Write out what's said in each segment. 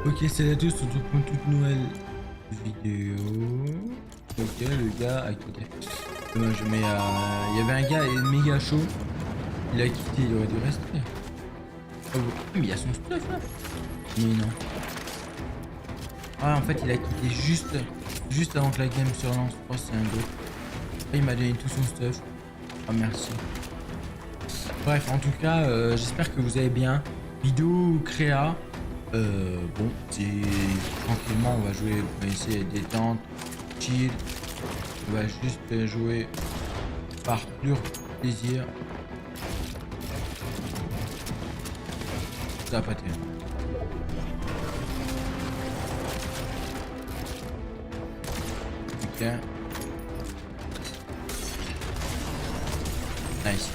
Ok, salut à tous, on se retrouve pour une toute nouvelle vidéo. Ok, le gars a quitté. Dommage, mais il y avait un gars méga chaud. Il a quitté, il aurait dû rester. Ah, mais il y a son stuff là. Mais non. Ah, en fait, il a quitté juste avant que la game se relance. Oh, c'est un go. Après, il m'a donné tout son stuff. Ah, merci. Bref, en tout cas, j'espère que vous allez bien. Vidéo créa. Bon, c'est tranquillement, on va jouer, on va essayer détente, chill. On va juste jouer par pur plaisir. Ça va pas tenir. Ok. Nice.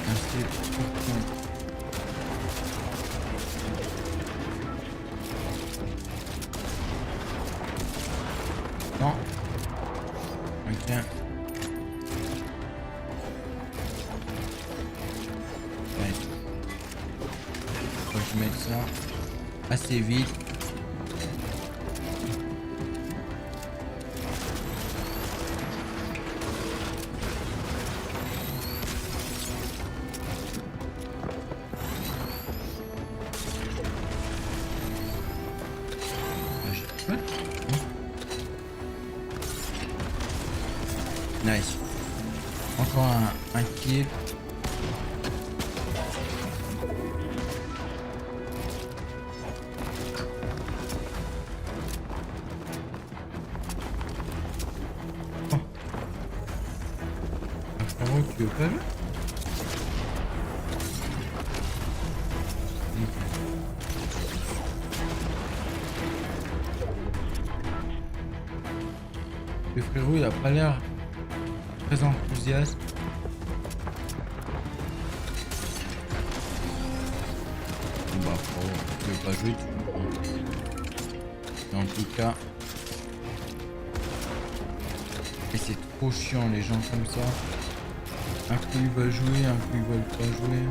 Merci pour ton... Non. Ok. Nice. Faut que je mette ça assez vite. Nice. Encore un kill. Oh. Frérot, tu veux pas jouer? Le frérot, il a pas l'air très enthousiaste. Bah, frérot, tu veux pas jouer, tu comprends. En tout cas, et c'est trop chiant les gens comme ça. Un coup il va jouer, un coup ils veulent pas jouer.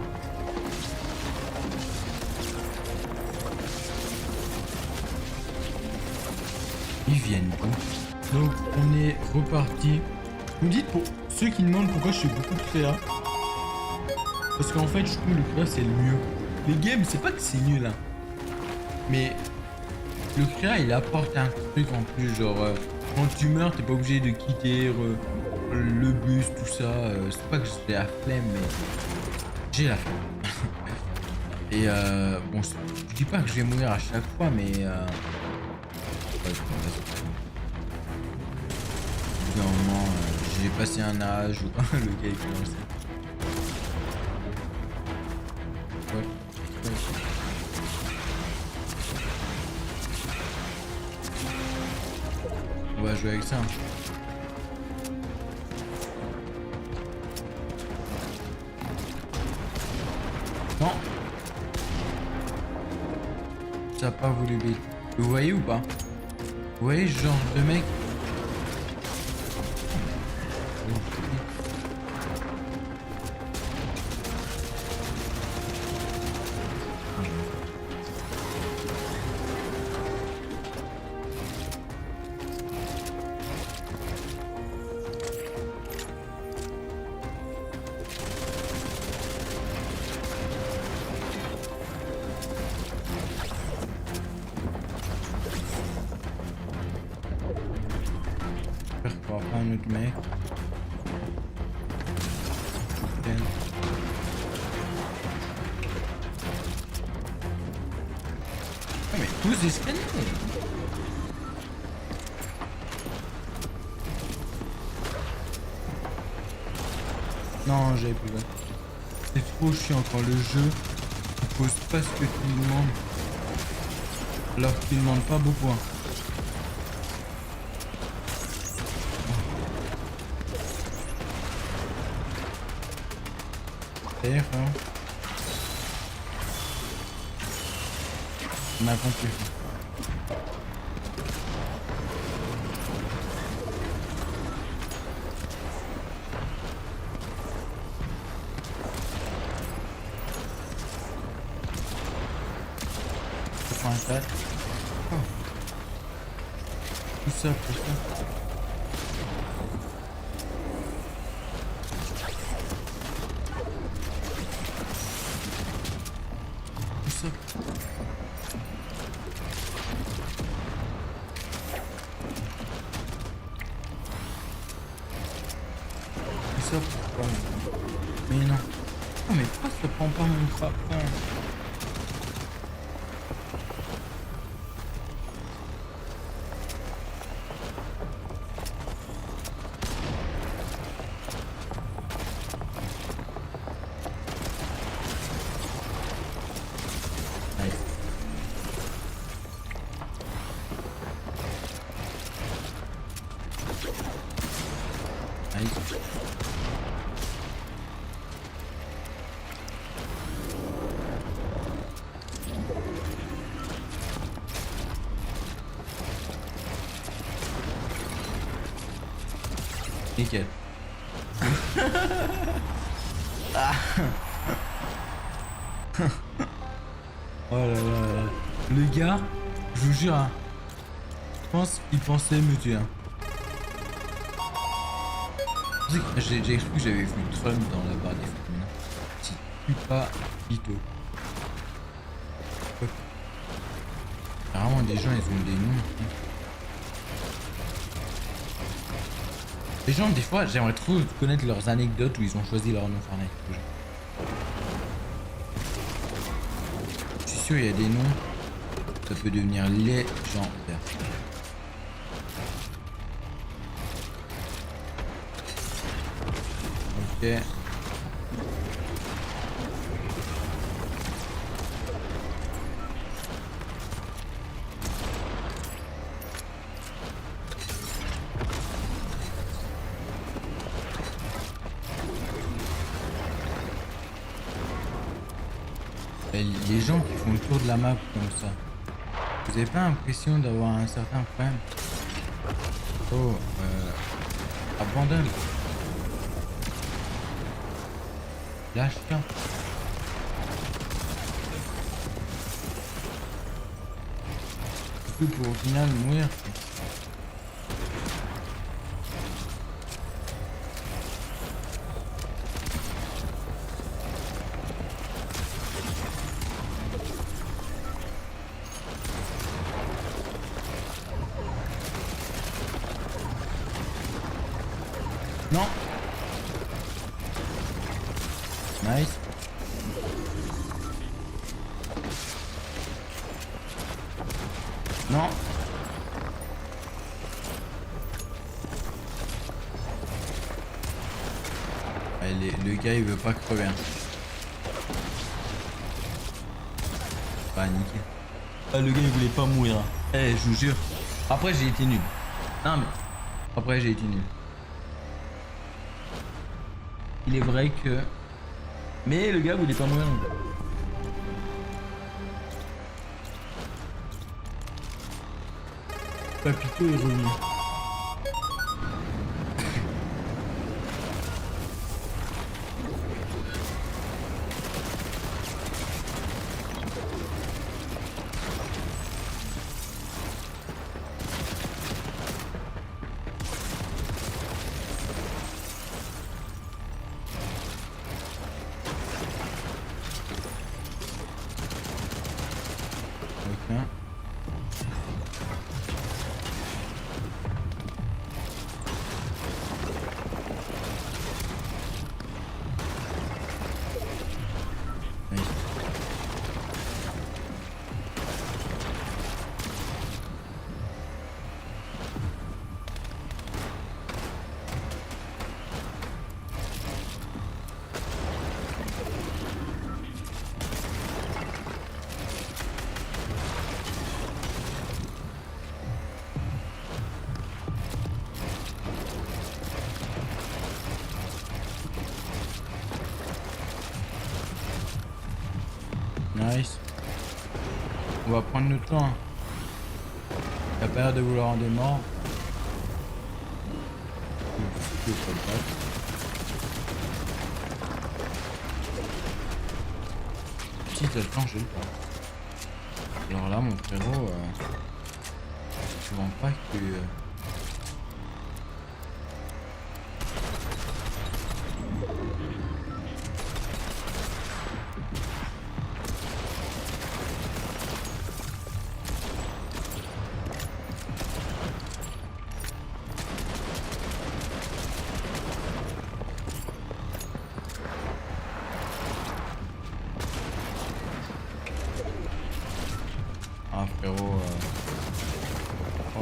Ils viennent d'où? Donc on est reparti. Vous me dites pour ceux qui demandent pourquoi je fais beaucoup de créa. Parce qu'en fait je trouve le créa c'est le mieux. Les games c'est pas que c'est nul hein. Mais le créa il apporte un truc en plus genre quand tu meurs t'es pas obligé de quitter le bus tout ça. C'est pas que j'ai la flemme mais j'ai la flemme. Et bon je dis pas que je vais mourir à chaque fois mais normalement j'ai passé un âge où le gars il commence. Ouais. On va jouer avec ça. Non. Ça a pas voulu bait. Vous voyez ou pas? Vous voyez ce genre de mec? J'espère qu'on va pas un autre mec. Ah mais tous des scanners. Non, j'avais plus là. C'est trop chiant quand le jeu il pose pas ce que tu lui demandes. Alors qu'il demande pas beaucoup. Hein. D'ailleurs, hein. On a compris. 84. Oh. Tout ça pour ça. Tout ça. Tout ça pourquoi? Mais non. Oh mais pourquoi ça prend pas mon grappin? Nickel. Ah. Oh là là là. Le gars, je vous jure, hein, je pense qu'il pensait me tuer. Hein. J'ai cru que j'avais vu Trump dans la barre des films. Si tu pas Vito. Vraiment des gens ils ont des noms. Les gens des fois j'aimerais trop connaître leurs anecdotes où ils ont choisi leur nom Fortnite. Je suis sûr il y a des noms. Ça peut devenir légendaire. Ok. Les gens qui font le tour de la map comme ça, vous avez pas l'impression d'avoir un certain problème? Oh, abandonne. Lâche-toi. Tout pour au final mourir. Non. Nice. Non. Allez, le gars il veut pas crever. Hein. Paniqué. Ah, le gars il voulait pas mourir. Eh, je vous jure. Après j'ai été nul. Non mais. Après j'ai été nul. Il est vrai que... Mais le gars voulait pas mourir. Papito est revenu. Nice. On va prendre notre temps. T'as pas l'air de vouloir en démordre. Si t'as le temps, j'ai le temps. Alors là, mon frérot, je vends pas que... Ah frérot, oh.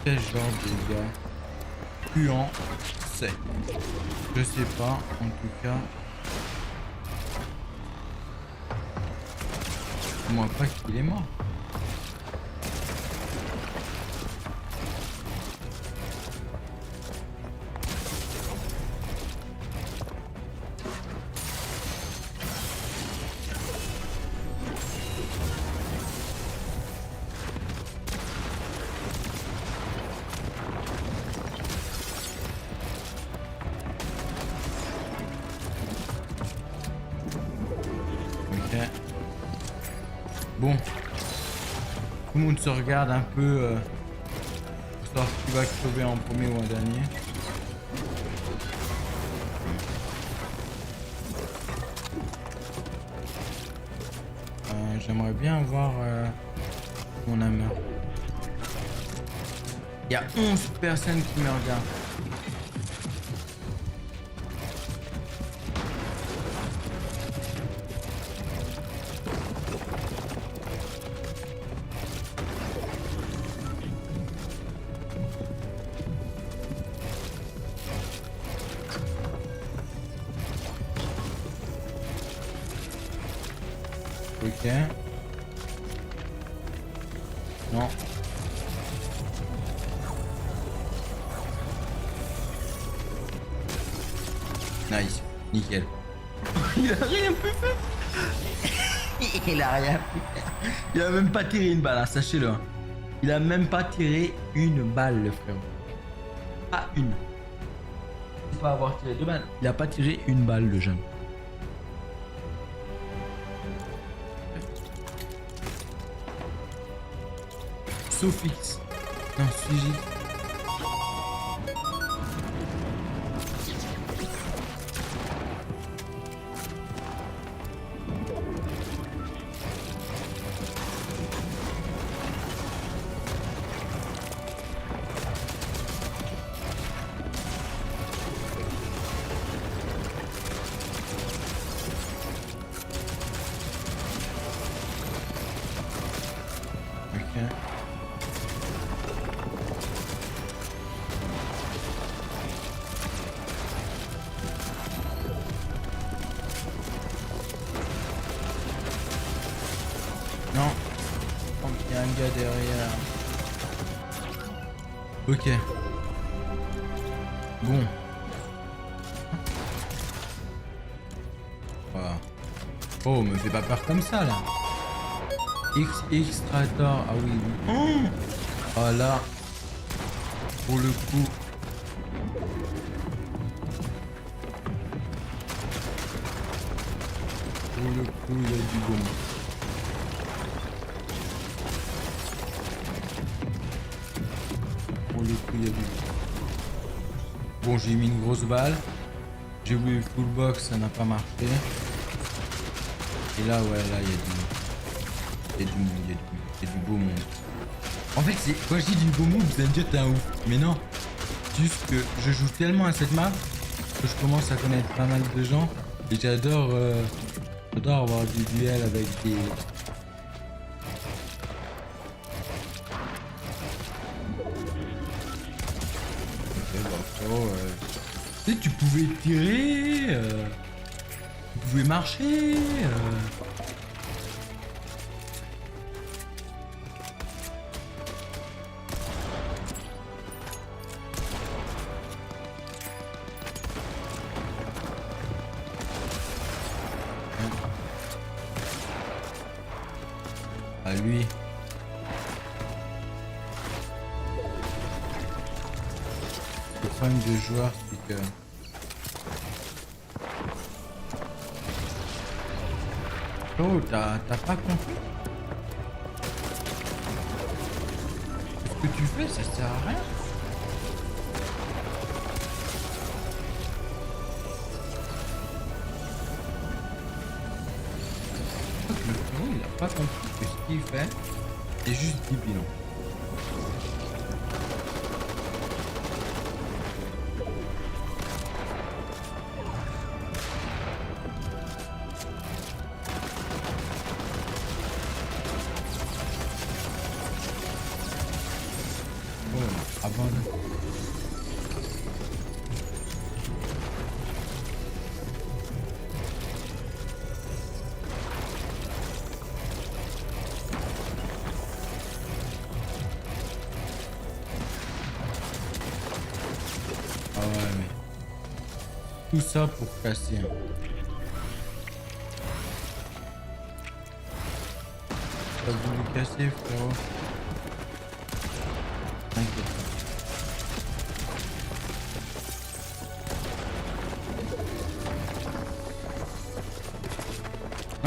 Quel genre de gars puant c'est? Je sais pas, en tout cas. Moi pas qu'il est mort. Bon, tout le monde se regarde un peu pour savoir qui va crever en premier ou en dernier. J'aimerais bien avoir mon âme. Il y a 11 personnes qui me regardent. Ok. Non. Nice. Nickel. Il a rien pu faire. Il a rien pu faire. Il a même pas tiré une balle, hein, sachez-le. Il a même pas tiré une balle, le frère. Pas une. Il faut pas avoir tiré 2 balles. Il a pas tiré une balle, le jeune. Sofix. Non, Suzy. Ok. Non. Oh, il y a un gars derrière. Ok. Bon. Voilà. Oh, me fais pas peur comme ça là. XX Strator. Ah oui, oui. Oh, ah là. Pour le coup. Pour le coup, il y a du bon. Pour le coup, il y a du bon. Bon, j'ai mis une grosse balle. J'ai voulu full box, ça n'a pas marché. Et là, ouais, là, il y a du... Il y a du monde, il y a du beau monde. En fait, quand je dis du beau monde, vous allez me dire t'es un ouf. Mais non. Juste que je joue tellement à cette map que je commence à connaître pas mal de gens. Et j'adore avoir des duels avec des... Ok, bah frérot, tu sais, tu pouvais tirer, tu pouvais marcher, à lui. Le problème de joueur, c'est que Oh, t'as pas compris. Ce que tu fais, ça sert à rien. Le frérot, il a pas compris que ce qu'il fait, c'est juste débile. Oh, abandonne. Ah ouais, mais tout ça pour casser. Hein. T'as voulu casser, frérot. T'inquiète pas.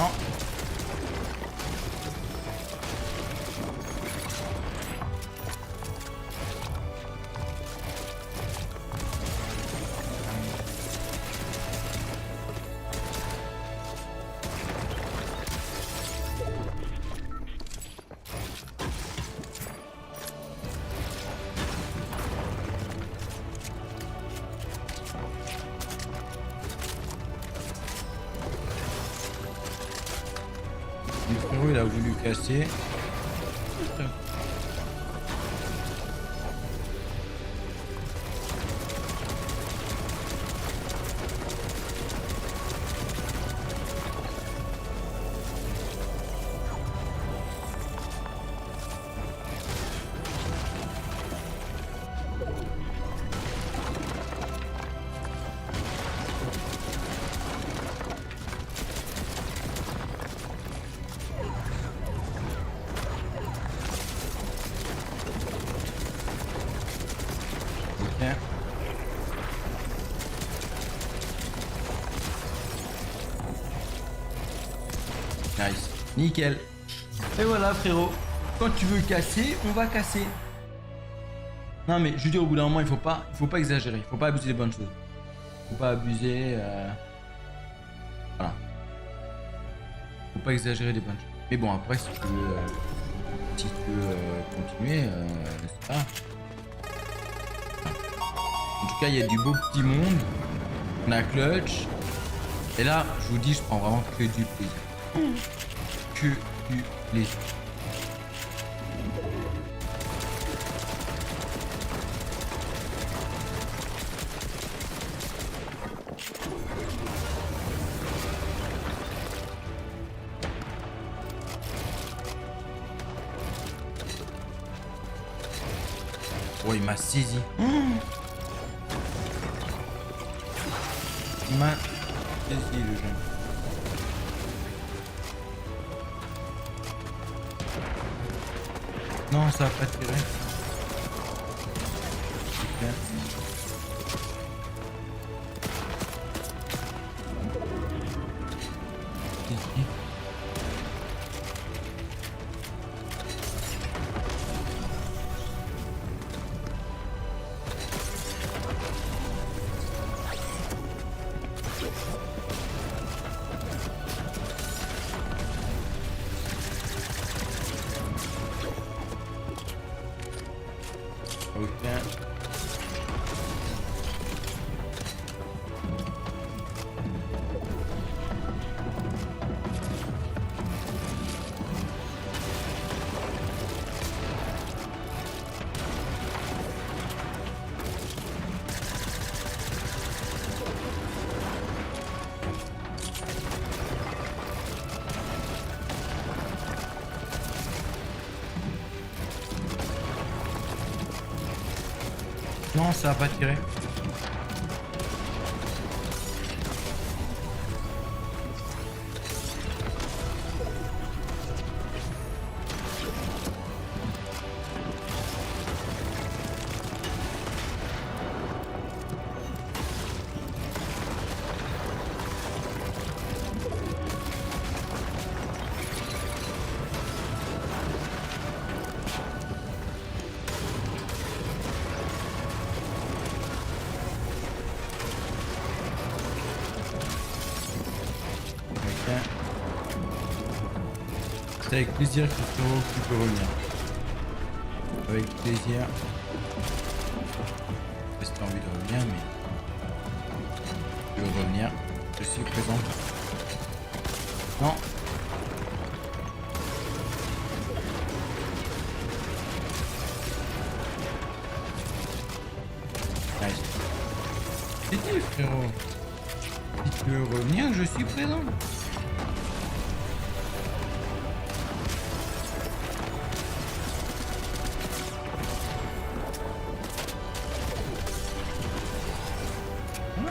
Non. Le frérot, il a voulu casser. Ok. Nice. Nickel. Et voilà, frérot. Quand tu veux casser, on va casser. Non, mais je veux dire, au bout d'un moment, il faut pas exagérer. Il faut pas abuser des bonnes choses. Il faut pas abuser. Voilà. Faut pas exagérer des bonnes choses. Mais bon, après, si tu veux, continuer, c'est pas grave. En tout cas, il y a du beau petit monde. On a clutch. Et là, je vous dis, je prends vraiment que du plaisir. Que du plaisir. Oh, il m'a saisi. Il m'a saisi, le jeune. Non, ça va pas tirer. Super. Ici. Ok. Non, ça va pas tirer. Tiens. C'est avec plaisir que tu peux revenir. Avec plaisir. Je sais pas si t'as envie de revenir, mais... Je veux revenir. Je suis présent. Non. Nice. C'est dit, frérot. Si tu veux revenir, je suis présent.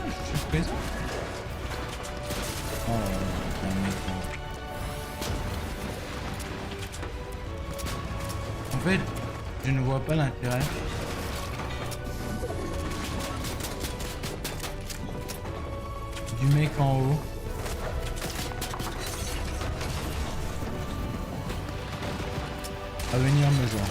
Je suis présent. Oh, c'est un mec. En fait, je ne vois pas l'intérêt. Du mec en haut. À venir me joindre.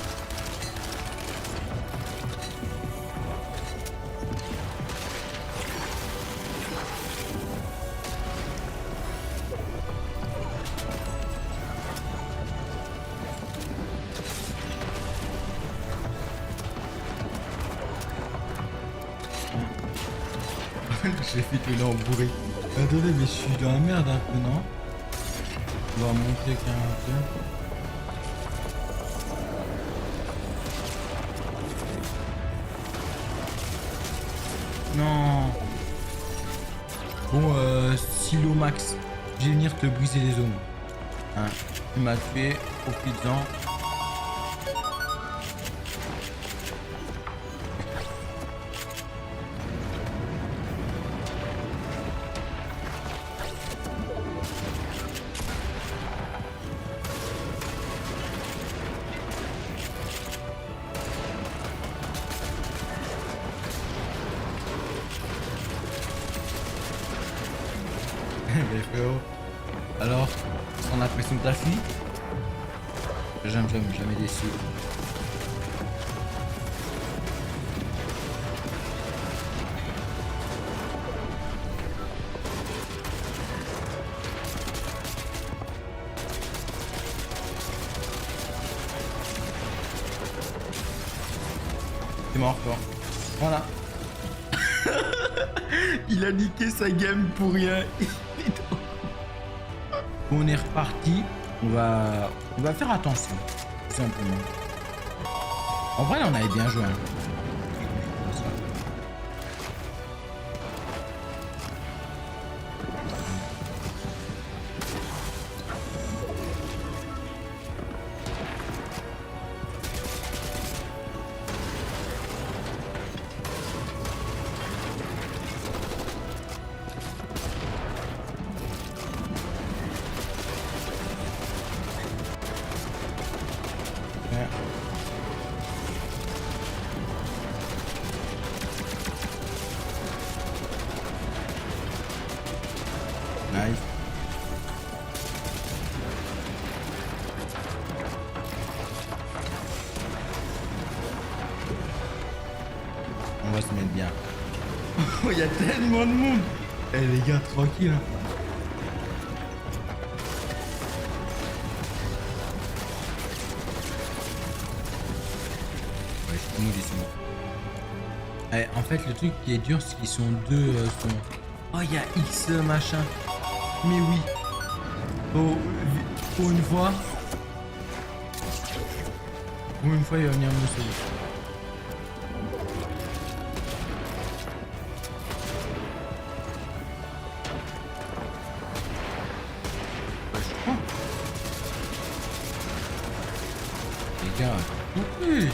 J'ai fait tout l'embourré. Attendez, mais je suis dans la merde un peu, non? On va monter un peu. Non. Bon, silo max. Je vais venir te briser les zones. Hein, tu m'as fait, profites-en. Mais frérot, alors, on a l'impression que t'as fini? J'aime jamais déçu. C'est mort, quoi. Voilà. Il a niqué sa game pour rien. On est reparti. On va faire attention, tout simplement. En vrai, on avait bien joué. Hein. Nice. On va se mettre bien. Oh, il y a tellement de monde. Eh les gars, tranquille. Hein. Ouais, je suis mauvais, c'est bon. En fait, le truc qui est dur, c'est qu'ils sont deux. Oh, il y a X machin. Mais oui. Oh, pour une fois. Pour une fois, il va venir me sauver. Ouais, je crois. Les gars, oui.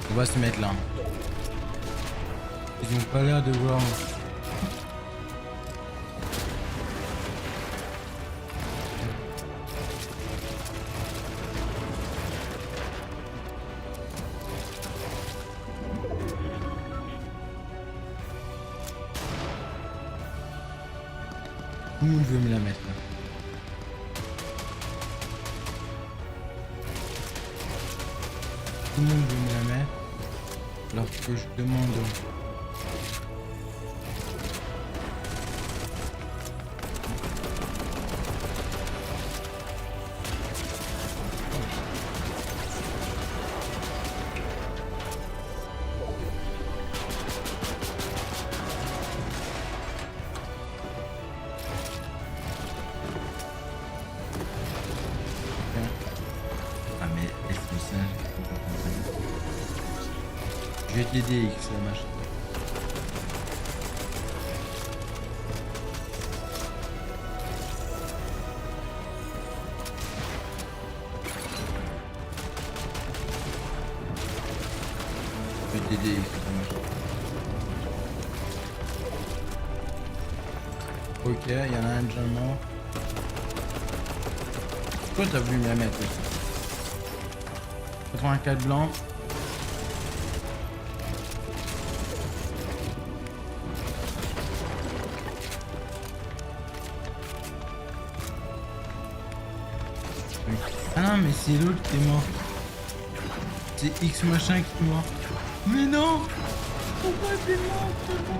On va se mettre là. Ils ont pas l'air de voir. Tout le monde veut me la mettre là. tout le monde veut me la mettre. Alors que je demande... Ah mais laisse-moi ça, je vais t'aider X la machin. Je vais t'aider X la machin. Ok, il y en a un déjà mort. Pourquoi t'as voulu me la mettre aussi? 84 blanc. Ah non mais c'est l'autre qui est mort. C'est X machin qui est mort. Mais non! Pourquoi t'es mort, c'est bon?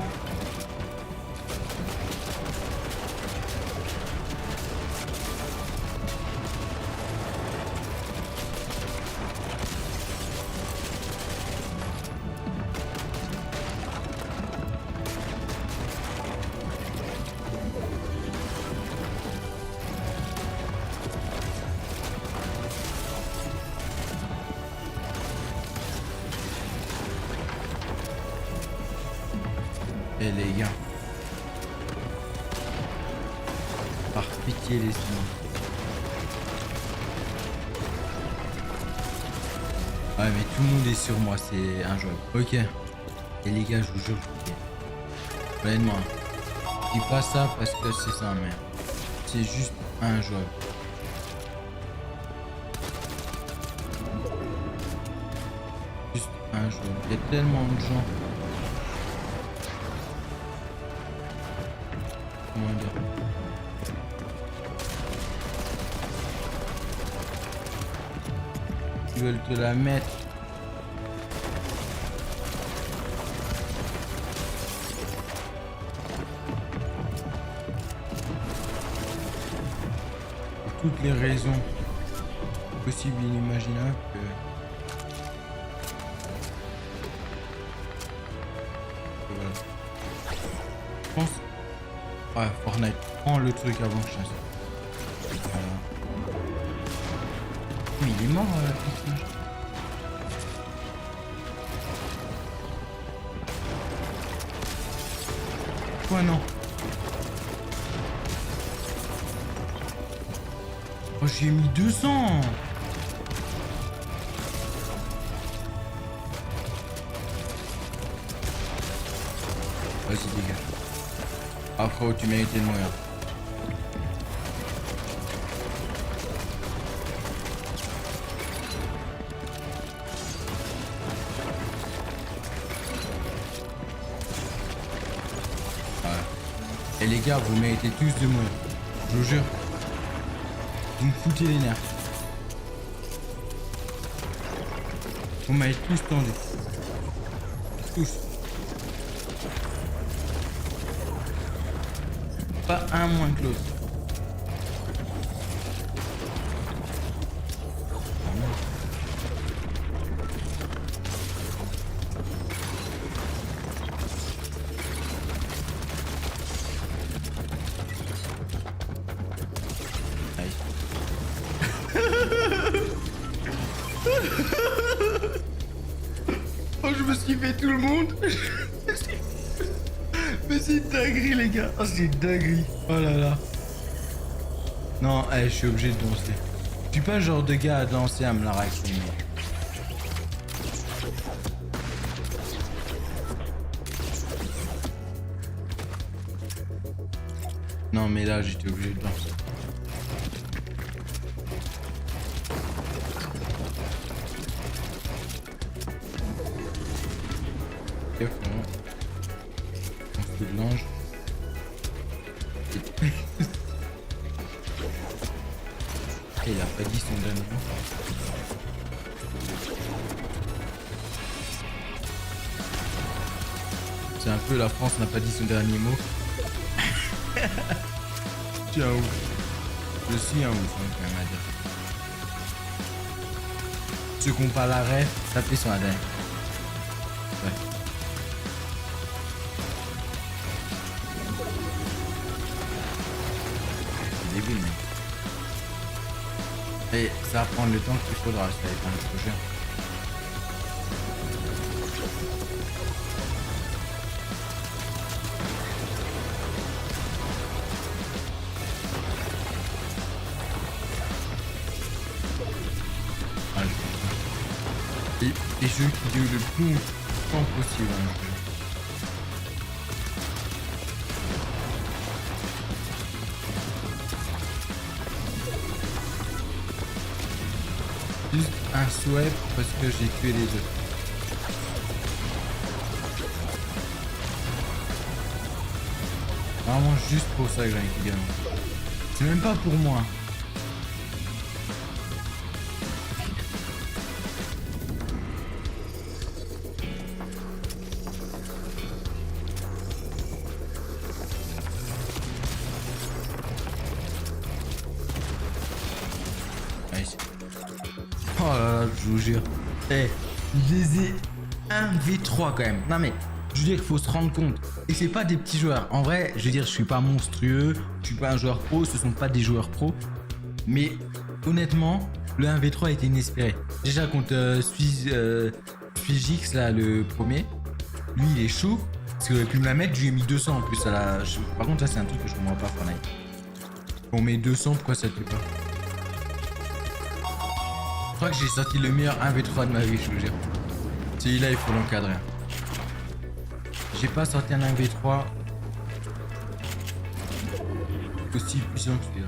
Eh les gars, par pitié laissez-moi. Ouais mais tout le monde est sur moi, c'est injouable. Ok. Et les gars, je vous jure, honnêtement, je dis pas ça parce que c'est ça mais c'est juste injouable. Juste injouable. Il y a tellement de gens. Comment dire? Ils veulent te la mettre. Pour toutes les raisons possibles et inimaginables que... Voilà. Je pense... Ouais, Fortnite, prends le truc avant que je chasse. Voilà. Mais il est mort, le personnage. Quoi, non? Oh, j'ai mis 200. Vas-y, dégage. Ah, frérot, tu méritais de mourir. Voilà. Et les gars, vous méritez tous de mourir. Je vous jure. Vous me foutez les nerfs. Vous m'avez tous tendu. Tous. Pas un moins que l'autre. Oh, je me suis fait tout le monde. Mais c'est dinguerie les gars. Oh c'est dinguerie. Oh là là. Non, je suis obligé de danser. Je suis pas le genre de gars à danser à me la raconter. Non mais là j'étais obligé de danser. Ok, on se fait de l'ange. Il a pas dit son dungeon. C'est un peu la France n'a pas dit son dernier mot. Tiens, ouf. Je suis un ouf, hein, quand même à dire. Ceux qui n'ont pas la rêve, tapez sur la dernière. Ouais. C'est débile, mec. Et ça va prendre le temps qu'il faudra, ça va être un projet. Et jeux qui durent le plus longtemps possible. Hein, juste un souhait parce que j'ai tué les autres. Vraiment juste pour ça que j'ai été gamin. C'est même pas pour moi. Oh là là, je vous jure. Eh, je les ai 1v3 quand même. Non mais, je veux dire qu'il faut se rendre compte. Et c'est pas des petits joueurs. En vrai, je veux dire, je suis pas monstrueux, je suis pas un joueur pro, ce sont pas des joueurs pro. Mais honnêtement, le 1v3 était inespéré. Déjà contre Suijix, là, le premier, lui il est chaud. Parce qu'il aurait pu me la mettre, je lui ai mis 200 en plus à la... Par contre, ça c'est un truc que je comprends pas, Fortnite. On met 200, pourquoi ça te fait pas? Je crois que j'ai sorti le meilleur 1v3 de ma vie, je vous jure. Celui-là, il faut l'encadrer. J'ai pas sorti un 1v3 aussi puissant que celui-là.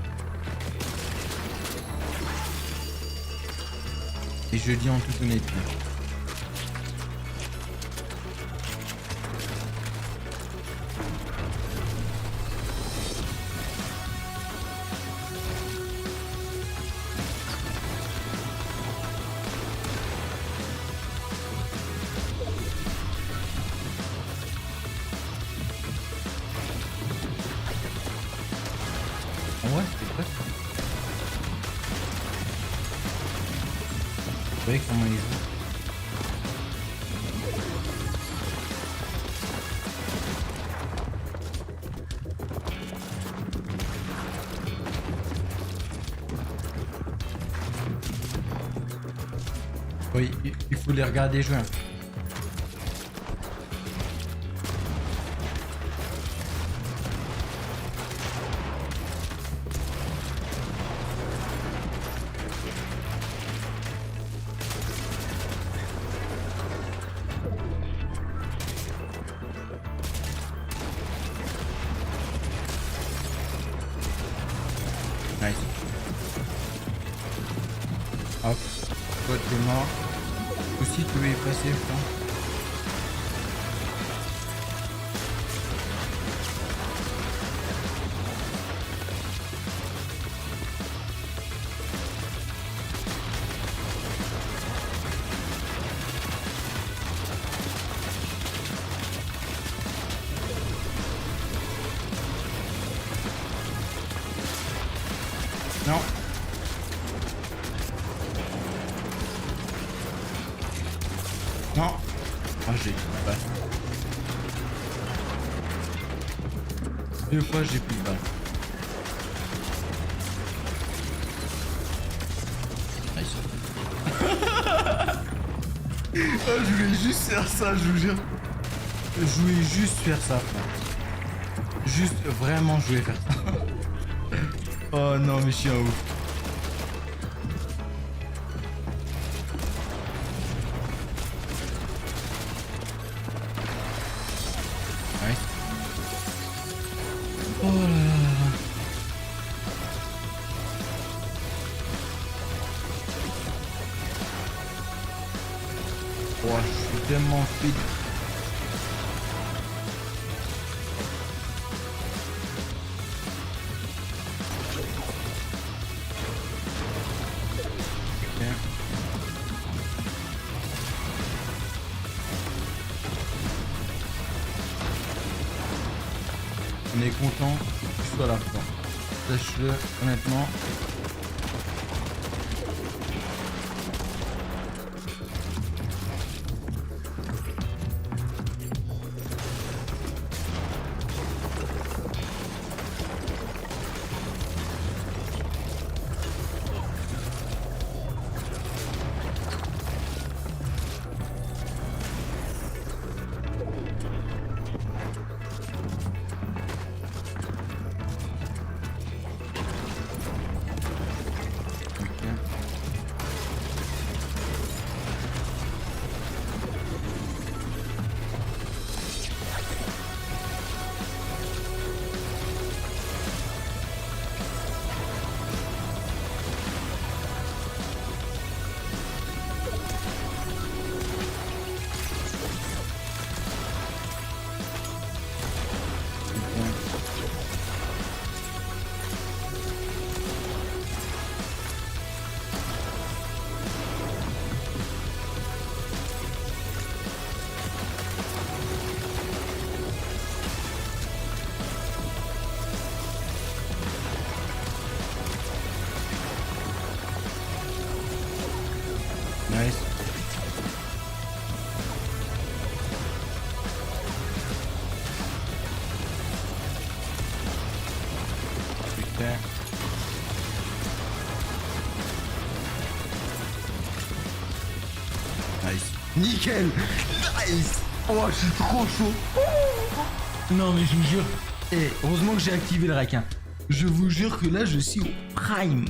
Et je dis en toute honnêteté. En vrai, c'était presque. Vous voyez comment il joue. Oui, il faut les regarder jouer. Nice. Hop. Toi t'es mort. Aussi tu es passé, je pense. Non. Non. Ah, j'ai plus de balles. Deux fois, j'ai plus de balles. Nice. Oh, je voulais juste faire ça, je vous jure. Je voulais juste faire ça, frère. Juste, vraiment, je voulais faire ça. Oh non, mais je suis un ouf. Nice. Oh là là. Oh, je suis tellement fit. On est content que tu sois là, quoi. Sache-le, honnêtement. Nice. Super. Nice. Nickel. Nice. Oh, je suis trop chaud. Non, mais je vous jure. Et heureusement que j'ai activé le requin. Je vous jure que là, je suis au prime.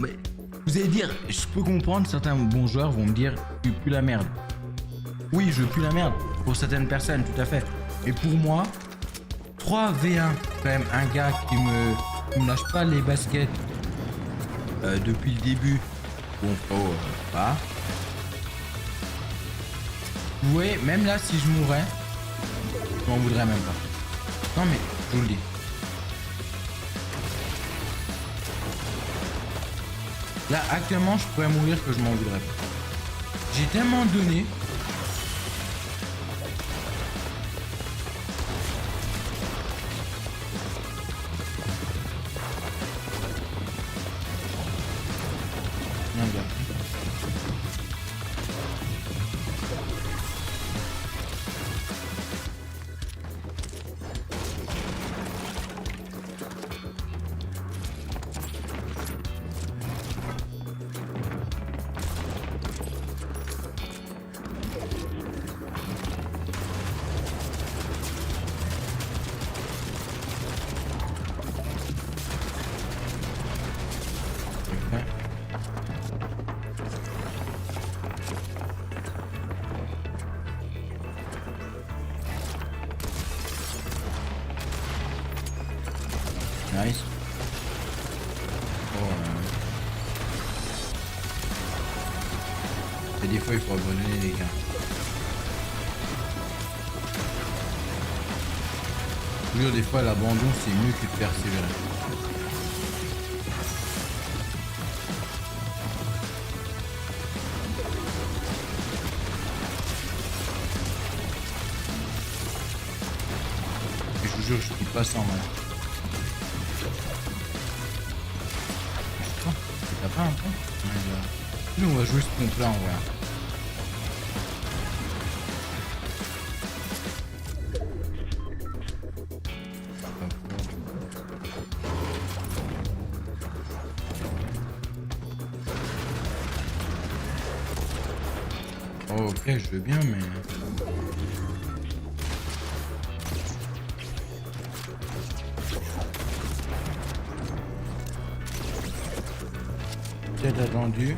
Vous allez dire, je peux comprendre, certains bons joueurs vont me dire, tu pues la merde. Oui, je pue la merde, pour certaines personnes, tout à fait. Et pour moi, 3v1, quand même, un gars qui me lâche pas les baskets depuis le début. Bon, pas. Vous voyez, même là, si je mourrais, je m'en voudrais même pas. Non mais, je vous le dis. Là, actuellement, je pourrais mourir que je m'en voudrais pas. J'ai tellement donné. Non, gars. Nice. Oh, et des fois, il faut abandonner les gars. Je jure, des fois, l'abandon, c'est mieux que de persévérer. Et je vous jure, je suis pas sans mal. T'as pas un point? Nous, on va jouer ce pompe là en vrai. Oh, ok, je veux bien, mais... Peut-être attendu.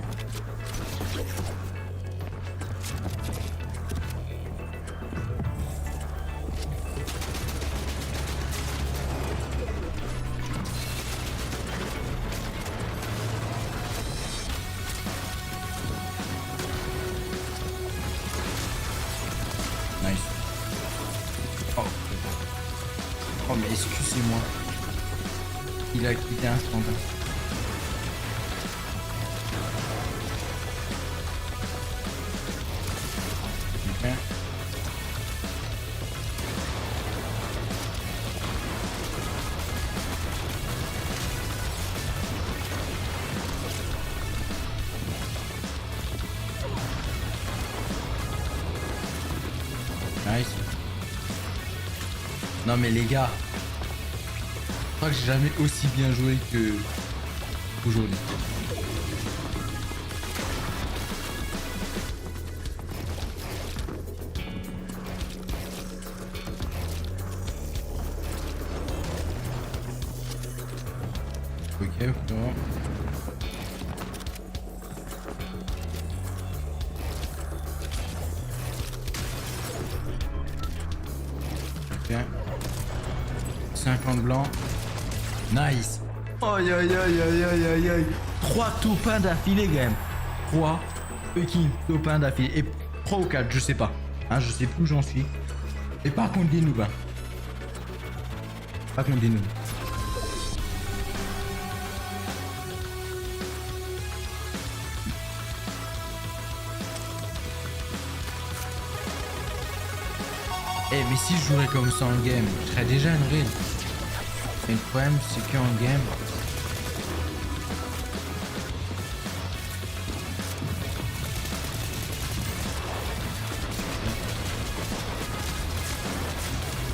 Nice. Oh. Oh mais excusez-moi. Il a quitté un standard. Ok. Nice. Non mais les gars, je crois que j'ai jamais aussi bien joué que aujourd'hui. Ok, ok. Ok. 50 blancs. Nice. Aïe aïe aïe aïe aïe aïe aïe. 3 topins d'affilée quand même. 3 fucking topins d'affilée. Et 3 ou 4, je sais pas. Hein, je sais plus où j'en suis. Et par contre des noobs. Hein. Par contre des noobs. Eh mais si je jouerais comme ça en game, je serais déjà une raid. Mais le problème c'est qu'en game...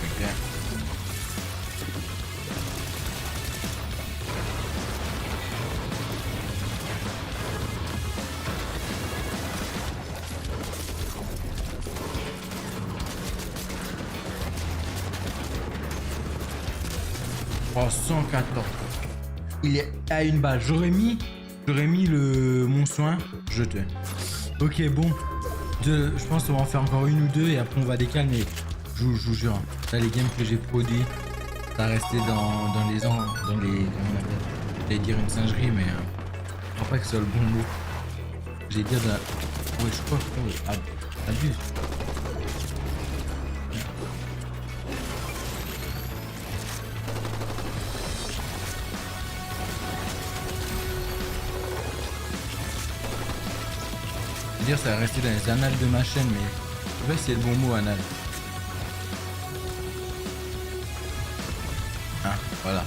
Ok. Oh, 114. Il est à une balle. J'aurais mis mon soin. Je te. Ok, bon. Je pense qu'on va en faire encore une ou deux et après on va décalmer. Je vous jure. Hein. Ça, les games que j'ai produits, ça restait dans les ans. Dans les. Comment on appelle? J'allais dire une singerie, mais. Je crois pas que ce soit le bon mot. J'ai dire de la. Ouais, je crois que. Abuse. Dire ça va rester dans les annales de ma chaîne, mais je sais pas si c'est le bon mot annales. Hein, voilà.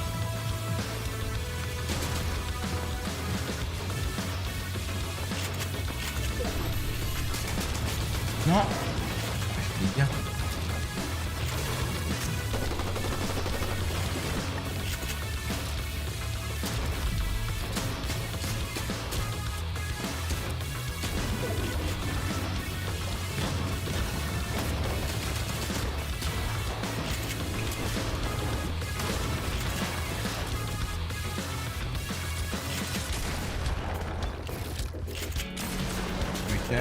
Non, je fais bien. Ok.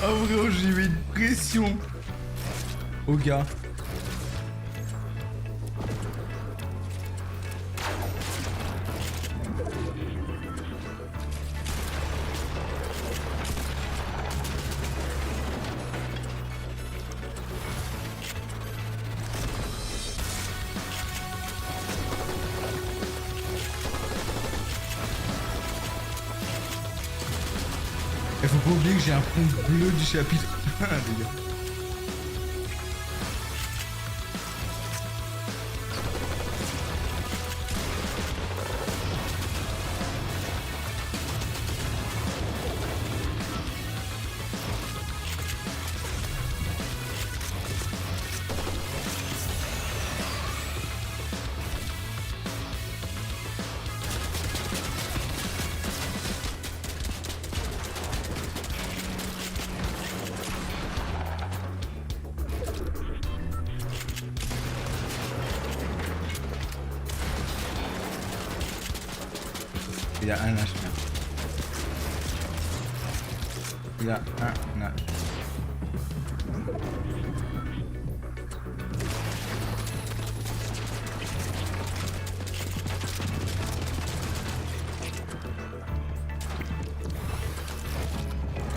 Oh frérot, j'ai mis une pression au gars. Il faut pas oublier que j'ai un fond bleu du chapitre 1, les gars. Il y a un H. Il y a un H.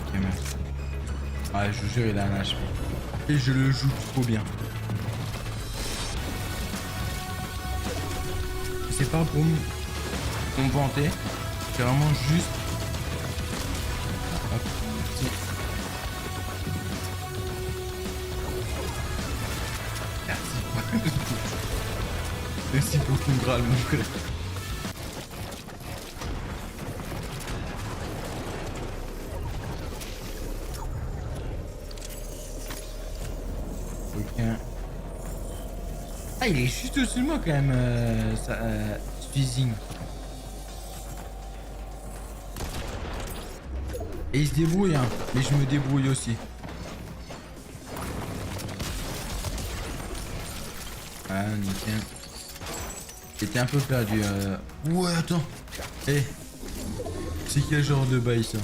Ok, merci. Ouais, je vous jure, il a un HP. Et je le joue trop bien. C'est pas pour me vanter. C'est vraiment juste. Hop. Merci pour ton Graal, mon frère. Ok. Ah, il est juste au-dessus de moi quand même, Squeezing. Et il se débrouille, hein. Mais je me débrouille aussi. Ah, nickel. J'étais un peu perdu. Ouais, attends. Eh. C'est quel genre de bail, ça?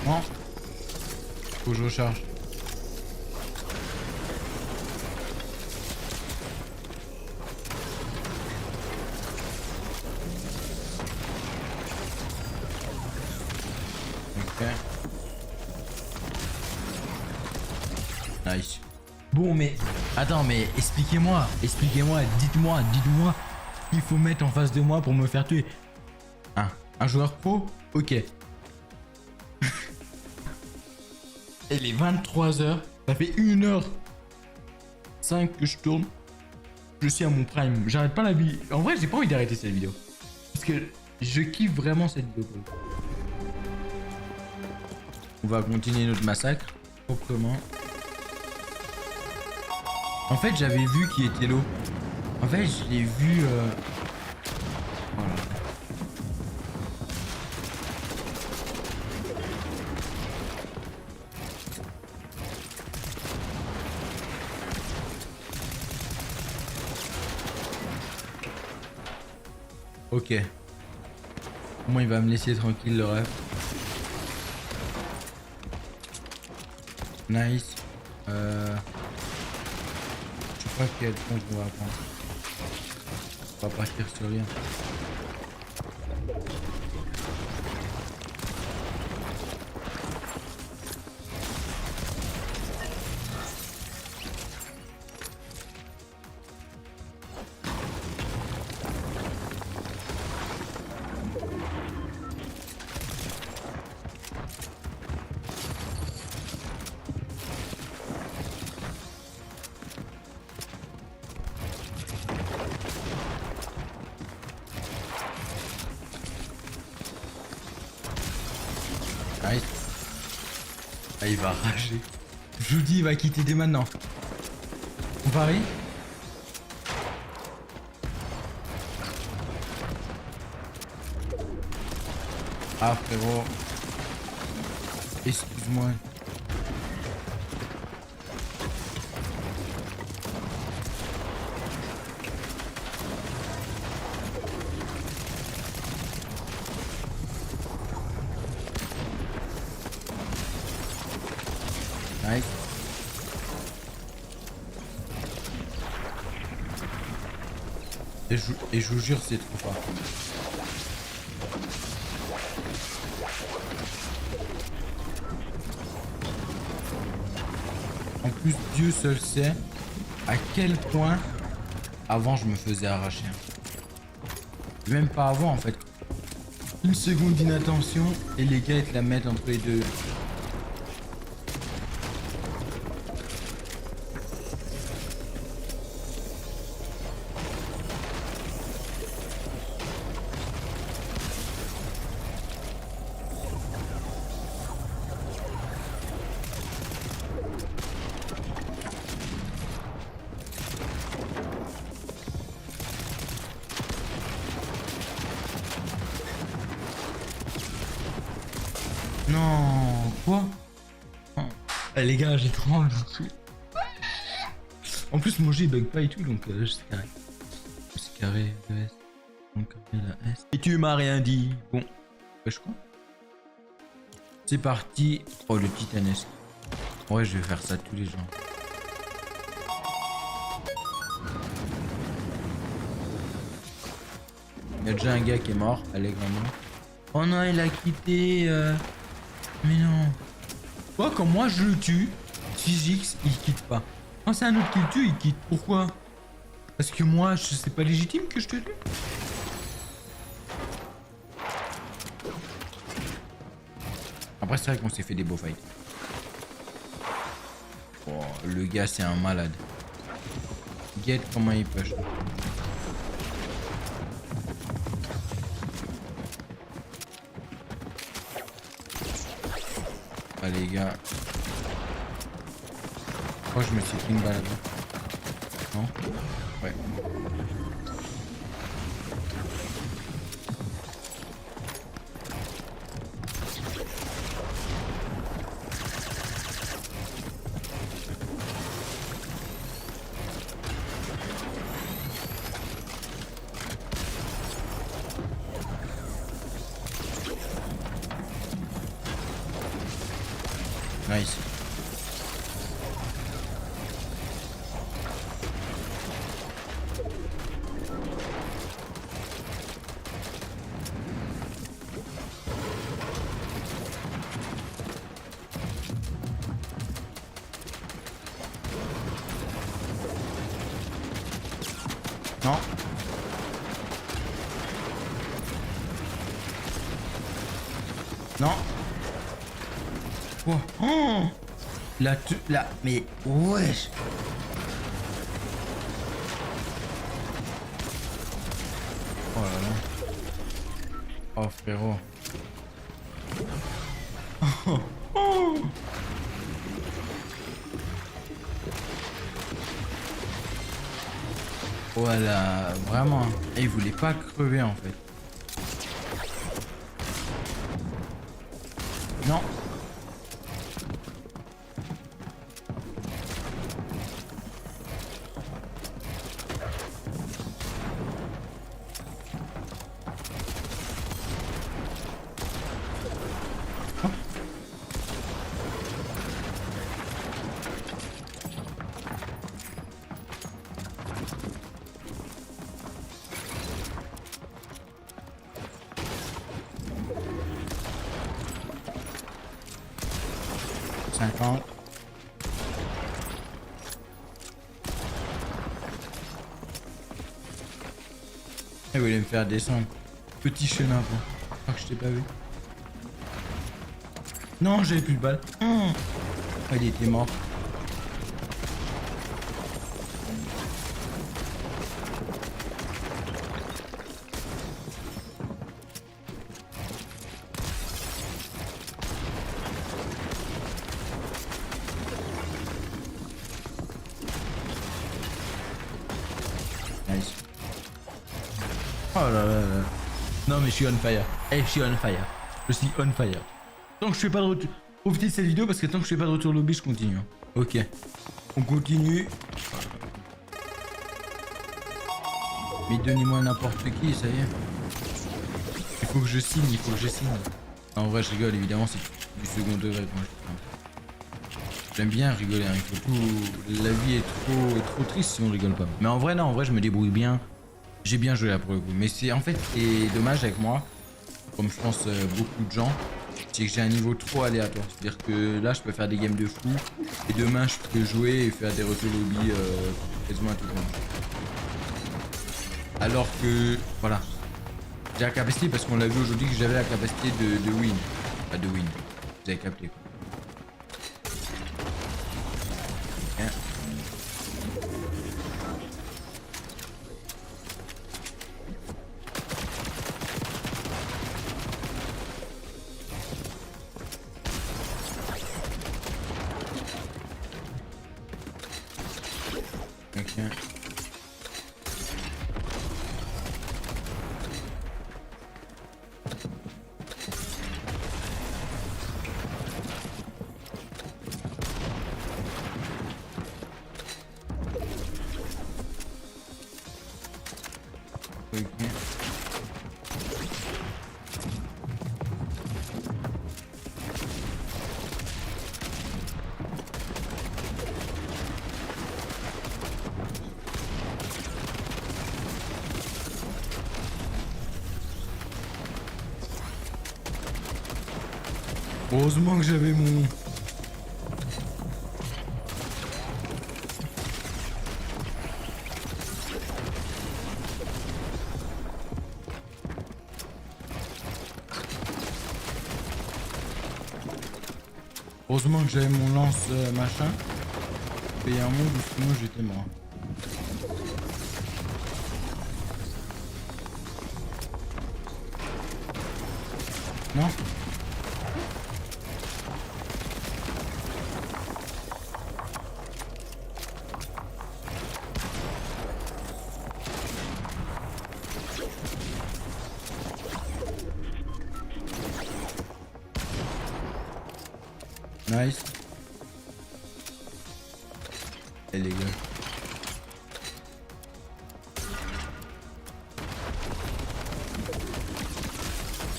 Non. Faut que je recharge. Ok. Nice. Bon, mais... Attends, mais expliquez-moi. Expliquez-moi. Dites-moi. Dites-moi. Il faut mettre en face de moi pour me faire tuer. Un joueur pro? Ok. Et les 23h, ça fait 1h05 que je tourne. Je suis à mon prime. J'arrête pas la vie. En vrai, j'ai pas envie d'arrêter cette vidéo. Parce que je kiffe vraiment cette vidéo. On va continuer notre massacre. Proprement. En fait, j'avais vu qui était l'eau. En fait, je l'ai vu... Voilà. Ok. Au moins il va me laisser tranquille le rêve. Nice. Je sais pas quel point on va prendre. On va partir sur rien. Nice. Ah, il va rager. Je vous dis, il va quitter dès maintenant. On parie? Ah frérot. Excuse-moi. Nice. Et je vous jure, c'est trop fort. En plus, Dieu seul sait à quel point avant je me faisais arracher. Même pas avant en fait. Une seconde d'inattention et les gars ils te la mettent entre les deux. Non, quoi? Eh, les gars, j'ai trop envie de tout. En plus, mon jeu il bug pas et tout, donc c'est carré. C'est carré, le S. Donc, la S. Et tu m'as rien dit. Bon, je crois. C'est parti. Oh, le titanesque. Ouais, je vais faire ça tous les jours. Il y a déjà un gars qui est mort, allègrement. Oh non, il a quitté. Mais non. Quoi, quand moi je le tue, Physics il quitte pas. Quand c'est un autre qui le tue, il quitte. Pourquoi? Parce que moi, c'est pas légitime que je te tue. Après, c'est vrai qu'on s'est fait des beaux fights. Oh, le gars, c'est un malade. Get comment il push. Ah, les gars. Oh, je me suis pris une balle là. Non? Ouais. Nice. Non. Non. Oh. Oh. La, mais wesh. Oh là là. Oh frérot. Oh. Oh. Voilà, vraiment. Et il voulait pas crever en fait. Non. Il voulait me faire descendre. Petit chenapan. Je crois que je t'ai pas vu. Non, j'avais plus de balles. Oh, il était mort. Nice. Oh là là là. Non mais je suis on fire. Eh, je suis on fire. Je suis on fire. Tant que je fais pas de retour. Profitez de cette vidéo parce que tant que je fais pas de retour lobby, je continue. Ok. On continue. Mais donnez-moi n'importe qui, ça y est. Il faut que je signe, il faut que je signe. En vrai, je rigole, évidemment, c'est du second degré quand je dis. J'aime bien rigoler, hein. Surtout, la vie est trop triste si on rigole pas. Mais en vrai, non, en vrai, je me débrouille bien. J'ai bien joué là pour le coup. Mais c'est en fait, ce qui est dommage avec moi, comme je pense beaucoup de gens, c'est que j'ai un niveau trop aléatoire. C'est-à-dire que là, je peux faire des games de fou. Et demain, je peux jouer et faire des retours lobby quasiment à tout le monde. Alors que, voilà. J'ai la capacité, parce qu'on l'a vu aujourd'hui, que j'avais la capacité de win. Pas de win. Vous avez capté quoi. Bien. Ok. Heureusement que j'avais mon... Heureusement que j'avais mon lance machin. Et un monde où sinon j'étais mort. Non. Nice. Et les gars.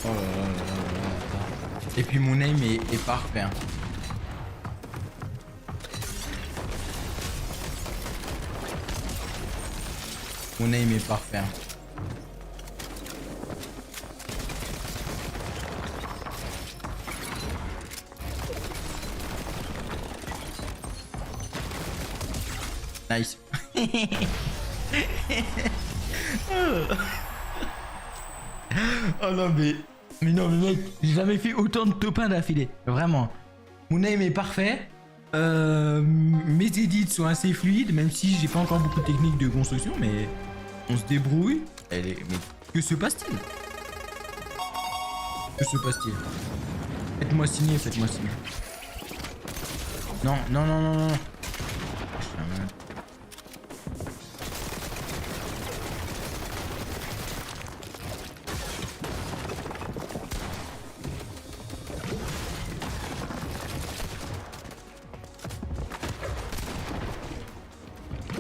Oh là là là là là. Et puis mon aim est parfait. Hein. Mon aim est parfait. Hein. Nice. Oh non mais non mais mec, j'ai jamais fait autant de top 1 d'affilée. Vraiment. Mon aim est parfait. Mes edits sont assez fluides, même si j'ai pas encore beaucoup de techniques de construction, mais on se débrouille. Mais que se passe-t-il? Que se passe-t-il? Faites-moi signer, faites-moi signer. Non, non, non, non, non.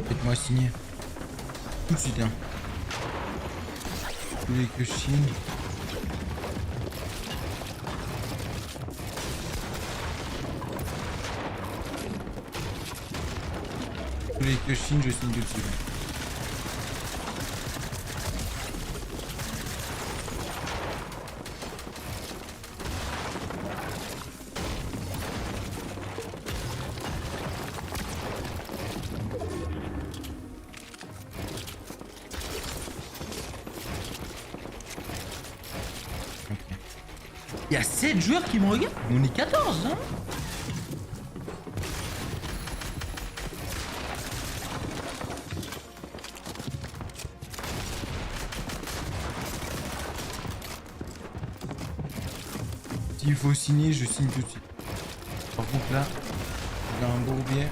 Faites-moi signer. Tout de suite, hein. Vous voulez que je signe? Vous voulez que je signe tout de suite. Il y a 7 joueurs qui me regardent. On est 14, hein. S'il faut signer, je signe tout de suite. Par contre là, j'ai un bourbier.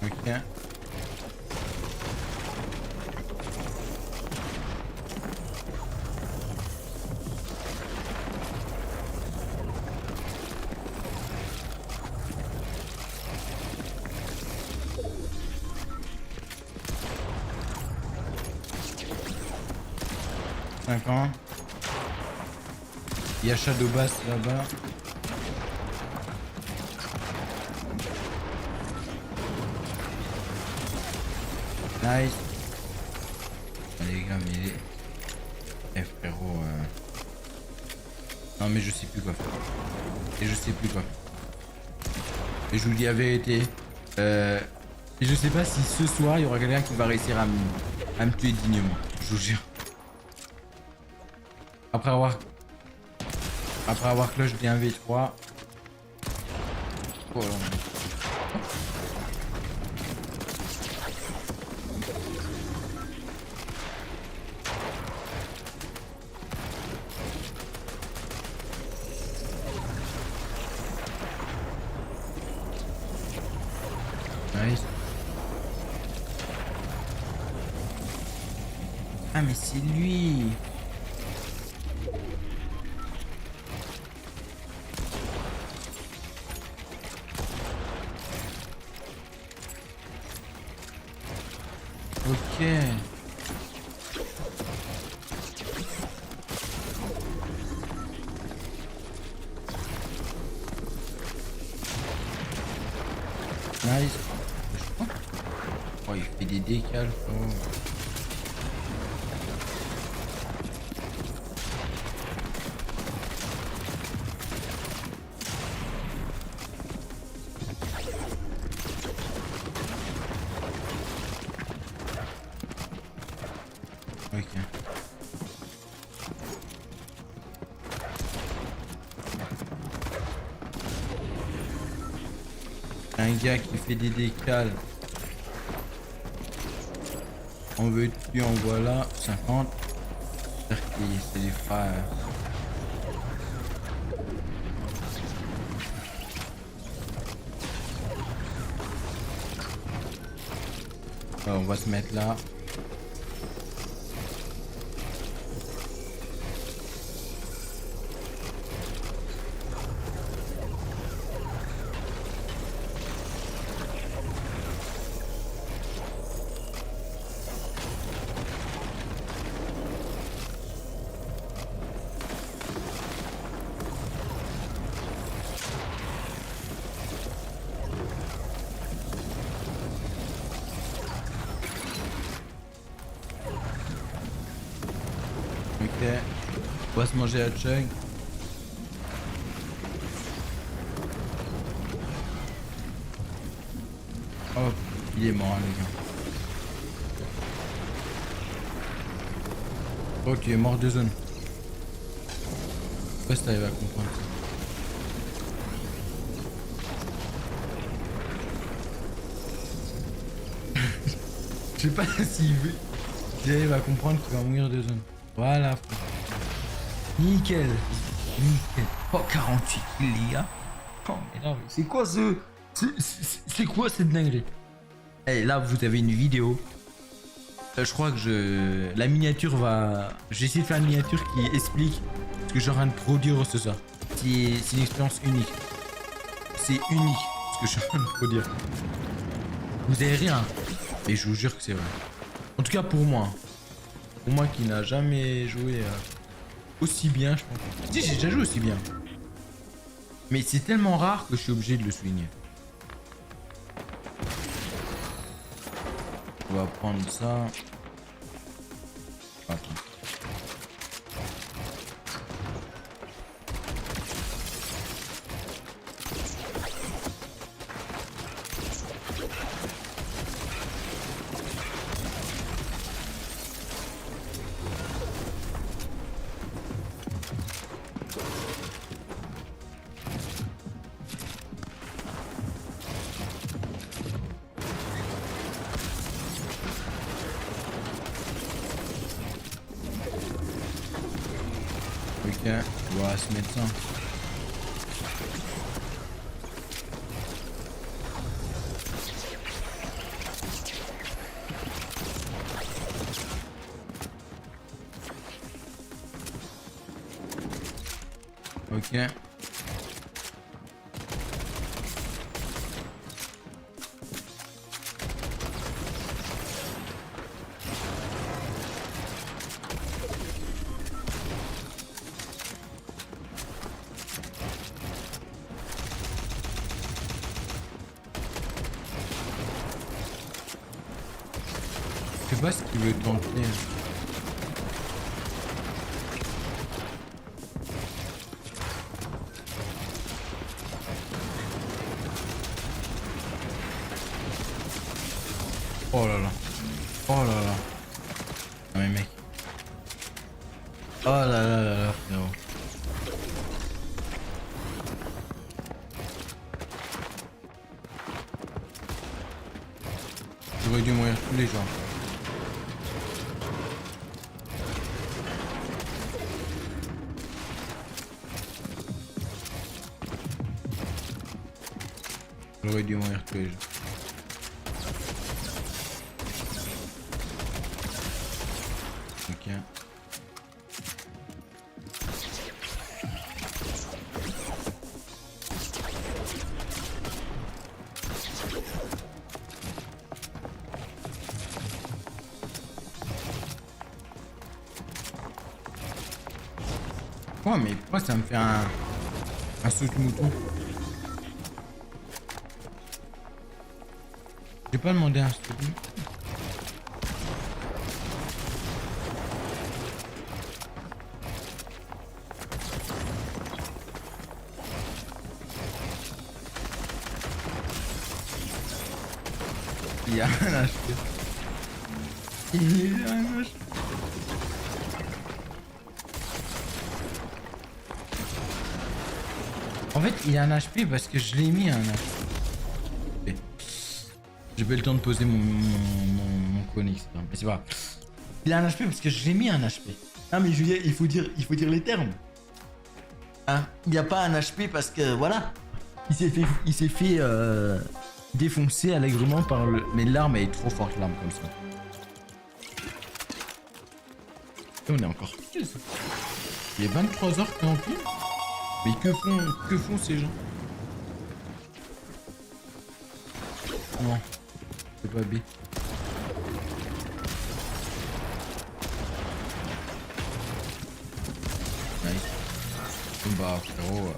Ok. Ans. Il y a Shadow Bass là-bas. Nice. Les gars, mais les... Eh frérot... Non mais je sais plus quoi faire. Et je sais plus quoi faire. Et je vous dis la vérité. Et je sais pas si ce soir il y aura quelqu'un qui va réussir à me tuer dignement. Je vous jure. Après avoir clutch bien V3. Oh là. Nice. Ah mais c'est lui. Ok. Nice. Oh, il fait des décals. Un gars qui fait des décales. On veut tu en voilà 50. C'est des frères. On va se mettre là. Ok. On va se manger à chug. Hop, il est mort les gars. Ok, mort de zone. Je sais pas si t'arrives à comprendre. Je sais pas s'il veut. J'arrive à comprendre qu'il va mourir de zone. Voilà. Nickel. Nickel. Oh, 48 il y a. Oh, mais non, mais c'est quoi ce... C'est quoi cette dinguerie? Et là, vous avez une vidéo. Je crois que la miniature va... J'ai essayé de faire une miniature qui explique ce que je suis en train de produire ce soir. C'est une expérience unique. C'est unique ce que je suis en train de produire. Vous avez rien. Et je vous jure que c'est vrai. En tout cas pour moi. Pour moi qui n'a jamais joué aussi bien, je pense. Si, j'ai déjà joué aussi bien. Mais c'est tellement rare que je suis obligé de le souligner. On va prendre ça. Attends. Ok, on va se mettre ça. Ok. Je sais pas ce qu'il veut tenter. Oh là là. Oh là là. Non mais mec. Oh là là là là frérot. J'aurais dû mourir tous les jours. J'aurais dû mourir tous les jours. Ok. Oh mais pourquoi ça me fait un saut de mouton? J'ai pas demandé un saut de mouton. Il y a un HP. Il y a un HP. En fait, il y a un HP parce que je l'ai mis un HP. J'ai pas eu le temps de poser mon cône, etc. Mais c'est pas. Il a un HP parce que j'ai mis un HP. Ah mais Julien, il faut dire les termes. Hein, il n'y a pas un HP parce que voilà. Il s'est fait défoncer allègrement par le. Mais l'arme elle est trop forte, l'arme comme ça. Et on est encore. Il est 23h en plus. Mais que font ces gens? Non, c'est pas B. Nice. Bah frérot,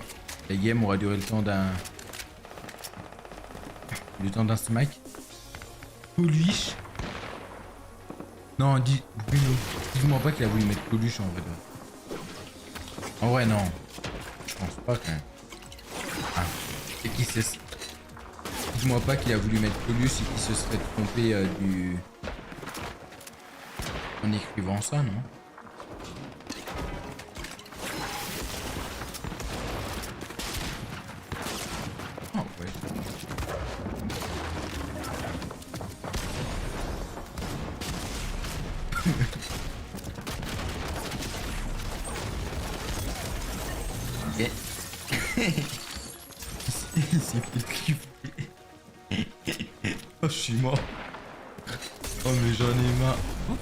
la game aura duré le temps d'un... smack. Coluche. Non, dis-moi pas qu'il a voulu mettre Coluche en vrai. En vrai non. Je pense pas quand même. Ah. Et qui sait... Dis-moi pas qu'il a voulu mettre Coluche et qu'il se serait trompé en écrivant ça, non? Oh ouais. Yeah. Il s'est fait kiffer. Oh, je suis mort. Oh, mais j'en ai marre. Oh.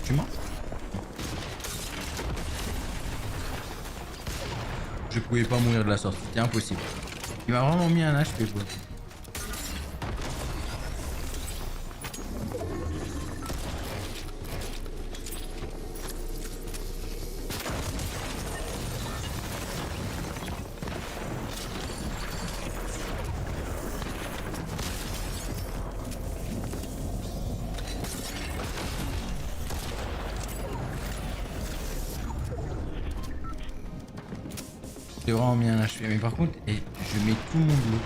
Tu es mort? Je pouvais pas mourir de la sorte, c'était impossible. Il m'a vraiment mis un HP, quoi. J'ai vraiment mis un HP, mais par contre, je mets tout mon boulot.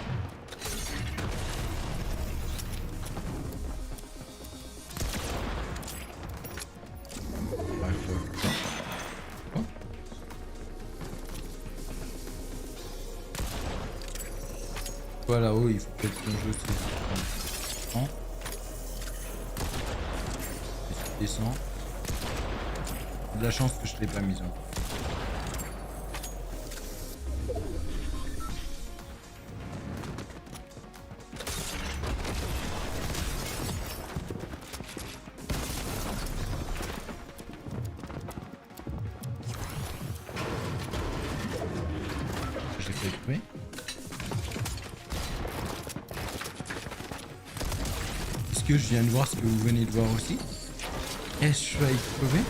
Toi là-haut, il faut peut-être ton jeu, c'est... Je descends. De la chance que je l'ai pas mise en. Je l'ai fait exprès. Est-ce que je viens de voir ce que vous venez de voir aussi? Est-ce que je vais crever?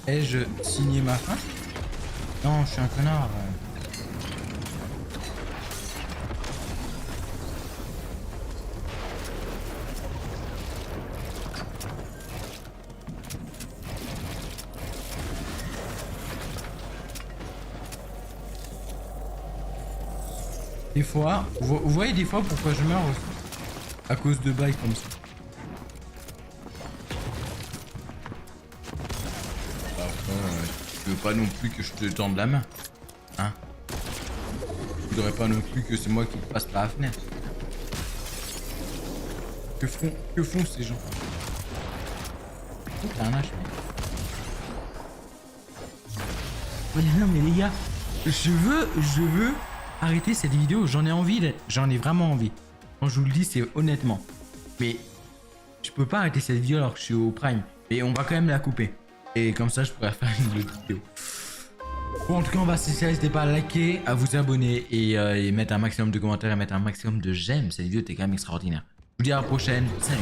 Ai-je signé ma fin? Non, je suis un connard. Des fois, vous voyez des fois pourquoi je meurs aussi? À cause de bails comme ça. Tu veux pas non plus que je te tende la main, hein? Tu voudrais pas non plus que c'est moi qui te passe par la fenêtre. Que font ces gens? Oh, t'as un H. Mais non mais les gars, je veux arrêter cette vidéo. J'en ai envie, j'en ai vraiment envie. Quand je vous le dis, c'est honnêtement. Mais je peux pas arrêter cette vidéo alors que je suis au prime. Et on va quand même la couper. Et comme ça, je pourrais faire une autre vidéo. Bon, en tout cas, on va se laisser. N'hésitez pas à liker, à vous abonner et mettre un maximum de commentaires et mettre un maximum de j'aime. Cette vidéo était quand même extraordinaire. Je vous dis à la prochaine. Salut.